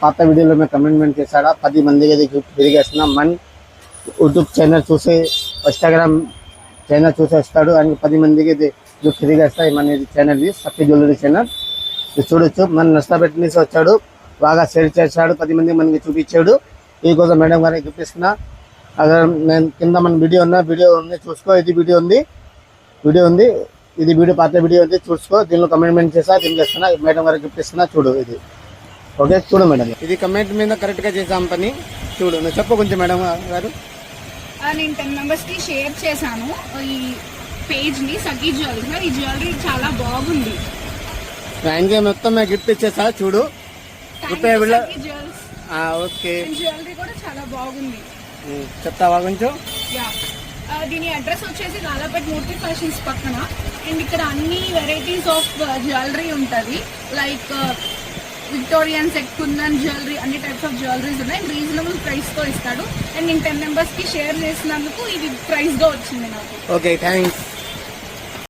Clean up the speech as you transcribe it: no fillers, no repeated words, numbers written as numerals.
పాత వీడియోలో మేము కమెంట్మెంట్ చేశాడా 10 మందికి అది తిరిగేస్తున్నాం. మన యూట్యూబ్ ఛానల్ చూసి ఇన్స్టాగ్రామ్ ఛానల్ చూసి వస్తాడు అని 10 మందికి ఇది తిరిగేస్తాయి. మన ఛానల్ సత్య జ్యువెలరీ ఛానల్ ఇది చూడొచ్చు. మన నష్టపెట్టి నుంచి వచ్చాడు, బాగా షేర్ చేశాడు, 10 మంది మనకి చూపించాడు. ఈ కోసం మేడం గారికి గిఫ్ట్ ఇస్తున్నా. అదే నేను కింద మన వీడియో ఉంది చూసుకో. ఇది వీడియో ఉంది ఇది వీడియో పాత వీడియో ఉంది చూసుకో. దీనిలో కమెంట్మెంట్ చేసా దీనికి ఇస్తున్నా. మేడం గారికి గిఫ్ట్ ఇస్తున్నా చూడు. ఇది ఓకే చూడు మేడం, ఇది కమెంట్ మీద కరెక్ట్గా చేసాం పని. చూడు నువ్వు చెప్పు కొంచెం మేడం గారు. నేను 10 members కి షేర్ చేశాను ఈ పేజ్ ని, సఖీ జ్యువెలరీ. ఈ జ్యువెలరీ చాలా బాగుంది. ఆయనకి మొత్తం గిఫ్ట్ ఇచ్చేసా చూడు. ఓకే జ్యువెలరీ కూడా చాలా బాగుంది. చెప్తావా కొంచెం? దీని అడ్రస్ వచ్చేసి గాలాపేట్ మూర్తి ఫ్యాషన్స్ పక్కన. అండ్ ఇక్కడ అన్ని వెరైటీస్ ఆఫ్ జ్యువెలరీ ఉంటది. Like Victorian set, kundan jewellery, అన్ని టైప్స్ ఆఫ్ జ్యువెలరీస్ ఉన్నాయి. రీజనబుల్ ప్రైస్ తో ఇస్తాడు. అండ్ నేను 10 members కి షేర్ చేసినందుకు ఇది ప్రైస్ గా వచ్చింది నాకు. Okay thanks.